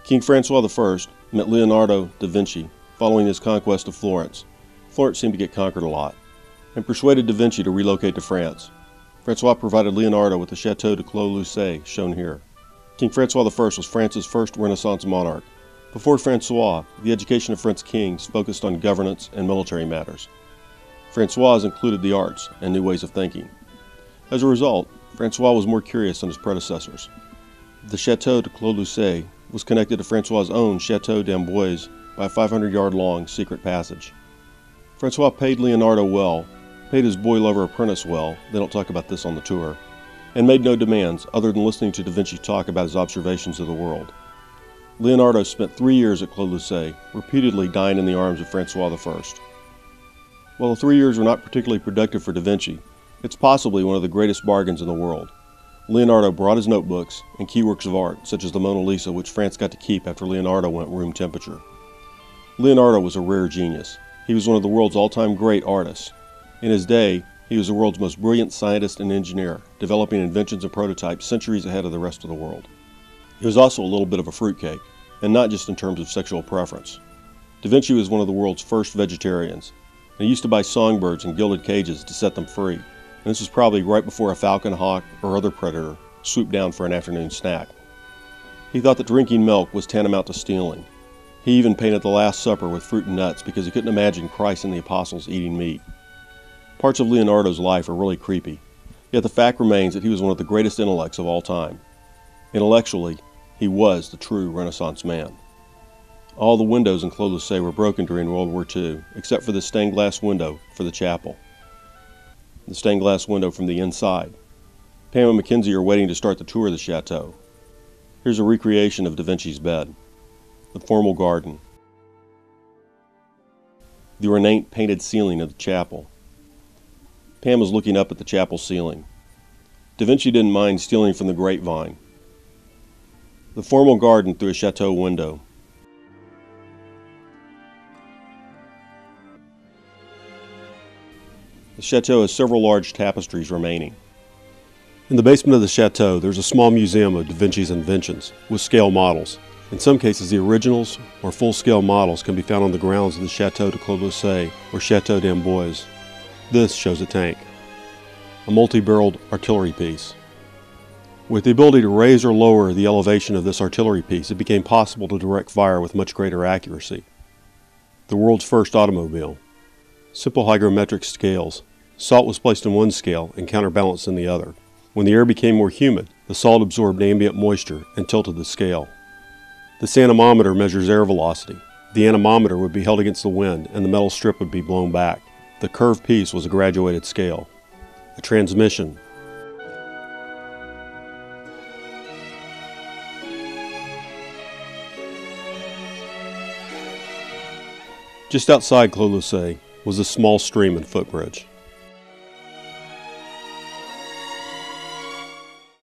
King Francois I met Leonardo da Vinci following his conquest of Florence. Florence seemed to get conquered a lot, and persuaded da Vinci to relocate to France. Francois provided Leonardo with the Chateau de Clos Luce, shown here. King Francois I was France's first Renaissance monarch. Before Francois, the education of French kings focused on governance and military matters. Francois included the arts and new ways of thinking. As a result, Francois was more curious than his predecessors. The Chateau de Clos Luce was connected to Francois's own Chateau d'Amboise by a 500-yard-long secret passage. Francois paid Leonardo well, paid his boy-lover apprentice well, they don't talk about this on the tour, and made no demands other than listening to da Vinci talk about his observations of the world. Leonardo spent 3 years at Clos Luce, repeatedly dying in the arms of Francois I. While the 3 years were not particularly productive for da Vinci, it's possibly one of the greatest bargains in the world. Leonardo brought his notebooks and key works of art, such as the Mona Lisa, which France got to keep after Leonardo went room temperature. Leonardo was a rare genius. He was one of the world's all-time great artists. In his day, he was the world's most brilliant scientist and engineer, developing inventions and prototypes centuries ahead of the rest of the world. He was also a little bit of a fruitcake, and not just in terms of sexual preference. Da Vinci was one of the world's first vegetarians, and he used to buy songbirds in gilded cages to set them free. And this was probably right before a falcon, hawk, or other predator swooped down for an afternoon snack. He thought that drinking milk was tantamount to stealing. He even painted the Last Supper with fruit and nuts because he couldn't imagine Christ and the apostles eating meat. Parts of Leonardo's life are really creepy, yet the fact remains that he was one of the greatest intellects of all time. Intellectually, he was the true Renaissance man. All the windows in Clos Luce were broken during World War II, except for the stained glass window for the chapel. The stained glass window from the inside. Pam and Mackenzie are waiting to start the tour of the chateau. Here's a recreation of da Vinci's bed, the formal garden, the ornate painted ceiling of the chapel. Pam is looking up at the chapel ceiling. Da Vinci didn't mind stealing from the grapevine. The formal garden through a chateau window. The chateau has several large tapestries remaining. In the basement of the chateau, there's a small museum of da Vinci's inventions, with scale models. In some cases, the originals or full-scale models can be found on the grounds of the Chateau de Clos Luce or Chateau d'Amboise. This shows a tank, a multi-barreled artillery piece. With the ability to raise or lower the elevation of this artillery piece, it became possible to direct fire with much greater accuracy. The world's first automobile. Simple hygrometric scales. Salt was placed in one scale and counterbalanced in the other. When the air became more humid, the salt absorbed ambient moisture and tilted the scale. This anemometer measures air velocity. The anemometer would be held against the wind and the metal strip would be blown back. The curved piece was a graduated scale. A transmission. Just outside Clos Luce was a small stream and footbridge.